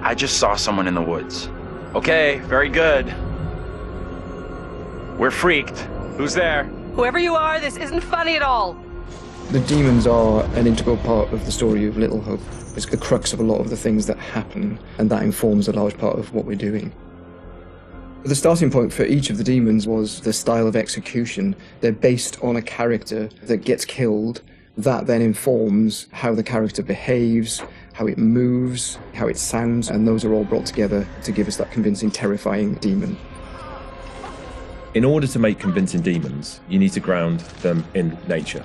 I just saw someone in the woods. Okay, very good. We're freaked. Who's there? Whoever you are, this isn't funny at all. The demons are an integral part of the story of Little Hope. It's the crux of a lot of the things that happen, and that informs a large part of what we're doing. The starting point for each of the demons was the style of execution. They're based on a character that gets killed. That then informs how the character behaves, how it moves, how it sounds, and those are all brought together to give us that convincing, terrifying demon. In order to make convincing demons, you need to ground them in nature.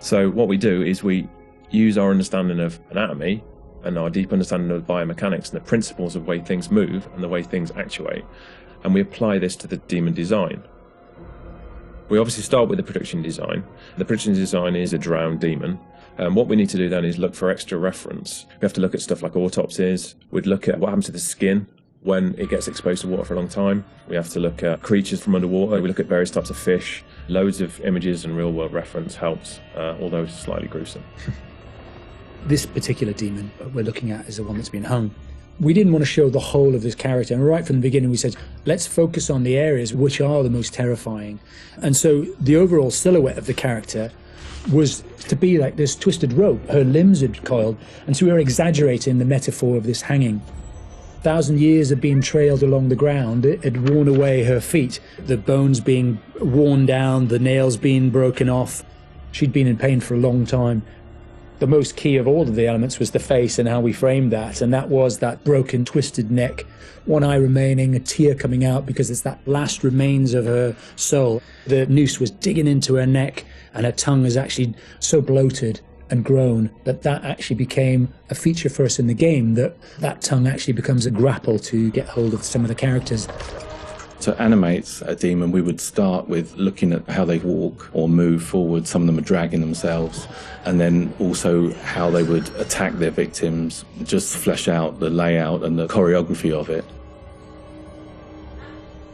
So what we do is we use our understanding of anatomy and our deep understanding of biomechanics and the principles of the way things move and the way things actuate, and we apply this to the demon design. We obviously start with the production design. The production design is a drowned demon. What we need to do then is look for extra reference. We have to look at stuff like autopsies. We'd look at what happens to the skin when it gets exposed to water for a long time. We have to look at creatures from underwater. We look at various types of fish. Loads of images and real-world reference helps, although slightly gruesome. This particular demon we're looking at is the one that's been hung. We didn't want to show the whole of this character, and right from the beginning we said, let's focus on the areas which are the most terrifying. And so the overall silhouette of the character was to be like this twisted rope. Her limbs had coiled, and so we were exaggerating the metaphor of this hanging. 1,000 years of being trailed along the ground, it had worn away her feet, the bones being worn down, the nails being broken off. She'd been in pain for a long time. The most key of all of the elements was the face and how we framed that, and that was that broken, twisted neck, one eye remaining, a tear coming out because it's that last remains of her soul. The noose was digging into her neck, and her tongue is actually so bloated and grown that actually became a feature for us in the game, that tongue actually becomes a grapple to get hold of some of the characters. To animate a demon, we would start with looking at how they walk or move forward. Some of them are dragging themselves, and then also how they would attack their victims, just flesh out the layout and the choreography of it.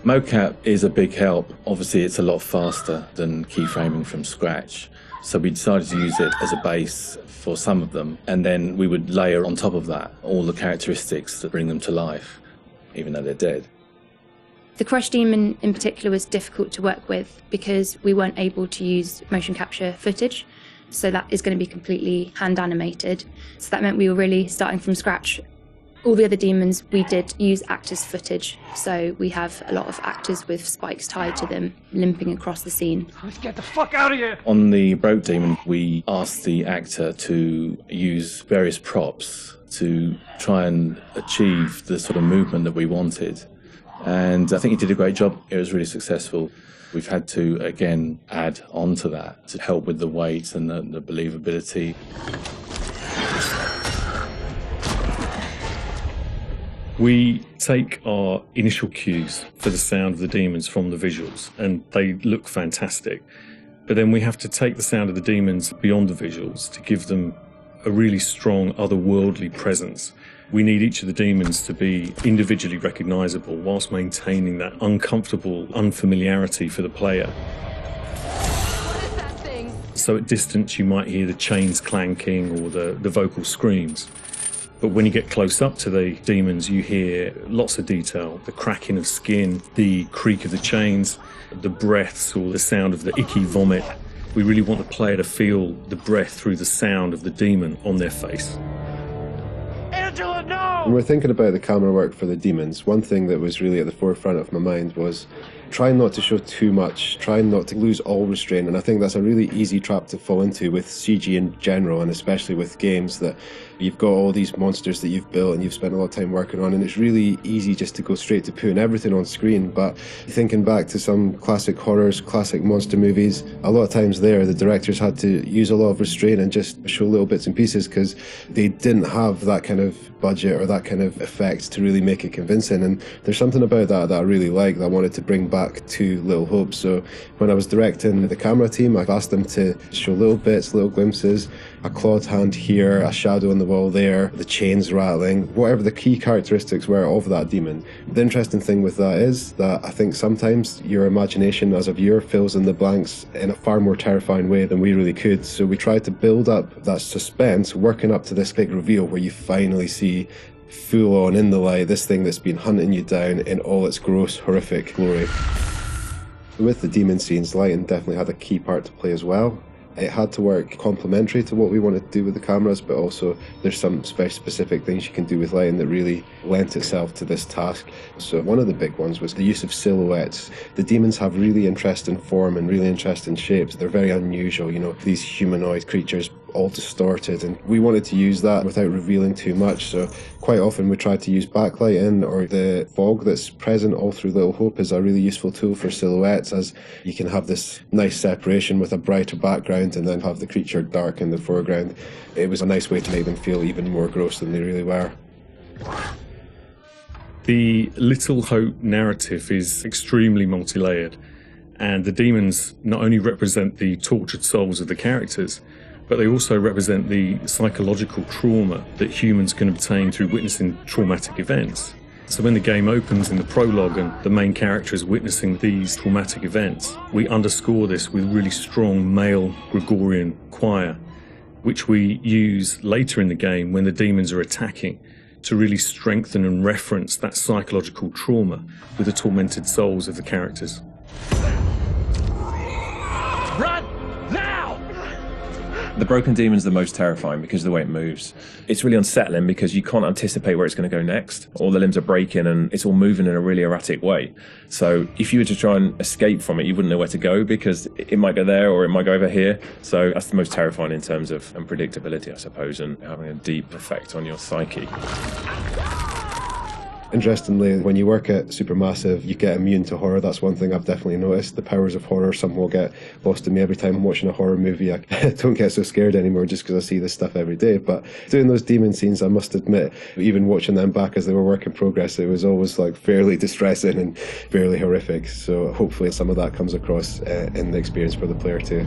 Mocap is a big help. Obviously, it's a lot faster than keyframing from scratch. So we decided to use it as a base for some of them, and then we would layer on top of that all the characteristics that bring them to life, even though they're dead. The Crush Demon in particular was difficult to work with because we weren't able to use motion capture footage, so that is going to be completely hand animated. So that meant we were really starting from scratch. All the other demons, we did use actors' footage, so we have a lot of actors with spikes tied to them, limping across the scene. Let's get the fuck out of here! On the Broke Demon, we asked the actor to use various props to try and achieve the sort of movement that we wanted. And I think he did a great job. It was really successful. We've had to, again, add on to that to help with the weight and the believability. We take our initial cues for the sound of the demons from the visuals, and they look fantastic. But then we have to take the sound of the demons beyond the visuals to give them a really strong otherworldly presence. We need each of the demons to be individually recognisable whilst maintaining that uncomfortable unfamiliarity for the player. What is that thing? So at distance you might hear the chains clanking or the vocal screams. But when you get close up to the demons, you hear lots of detail, the cracking of skin, the creak of the chains, the breaths or the sound of the icky vomit. We really want the player to feel the breath through the sound of the demon on their face. Angela, no! When we're thinking about the camera work for the demons, one thing that was really at the forefront of my mind was trying not to show too much, trying not to lose all restraint, and I think that's a really easy trap to fall into with CG in general, and especially with games that you've got all these monsters that you've built and you've spent a lot of time working on, and it's really easy just to go straight to putting everything on screen. But thinking back to some classic horrors, classic monster movies, a lot of times there the directors had to use a lot of restraint and just show little bits and pieces because they didn't have that kind of budget or that kind of effect to really make it convincing. And there's something about that I really like, that I wanted to bring back to Little Hope. So when I was directing the camera team, I've asked them to show little bits, little glimpses, a clawed hand here, a shadow on the wall there, the chains rattling, whatever the key characteristics were of that demon. The interesting thing with that is that I think sometimes your imagination as a viewer fills in the blanks in a far more terrifying way than we really could. So we tried to build up that suspense, working up to this big reveal where you finally see full on in the light, this thing that's been hunting you down in all its gross, horrific glory. With the demon scenes, lighting definitely had a key part to play as well. It had to work complementary to what we wanted to do with the cameras, but also there's some very specific things you can do with lighting that really lent itself to this task. So one of the big ones was the use of silhouettes. The demons have really interesting form and really interesting shapes. They're very unusual, you know, these humanoid creatures all distorted, and we wanted to use that without revealing too much. So quite often we tried to use backlighting, or the fog that's present all through Little Hope is a really useful tool for silhouettes, as you can have this nice separation with a brighter background and then have the creature dark in the foreground. It was a nice way to make them feel even more gross than they really were. The Little Hope narrative is extremely multi-layered, and the demons not only represent the tortured souls of the characters, but they also represent the psychological trauma that humans can obtain through witnessing traumatic events. So when the game opens in the prologue and the main character is witnessing these traumatic events, we underscore this with really strong male Gregorian choir, which we use later in the game when the demons are attacking, to really strengthen and reference that psychological trauma with the tormented souls of the characters. Run! Now! The broken demon's the most terrifying because of the way it moves. It's really unsettling because you can't anticipate where it's going to go next. All the limbs are breaking and it's all moving in a really erratic way. So if you were to try and escape from it, you wouldn't know where to go because it might go there or it might go over here. So that's the most terrifying in terms of unpredictability, I suppose, and having a deep effect on your psyche. Interestingly, when you work at Supermassive, you get immune to horror. That's one thing I've definitely noticed. The powers of horror somehow get lost in me every time I'm watching a horror movie. I don't get so scared anymore just because I see this stuff every day. But doing those demon scenes, I must admit, even watching them back as they were work in progress, it was always like fairly distressing and fairly horrific. So hopefully some of that comes across in the experience for the player too.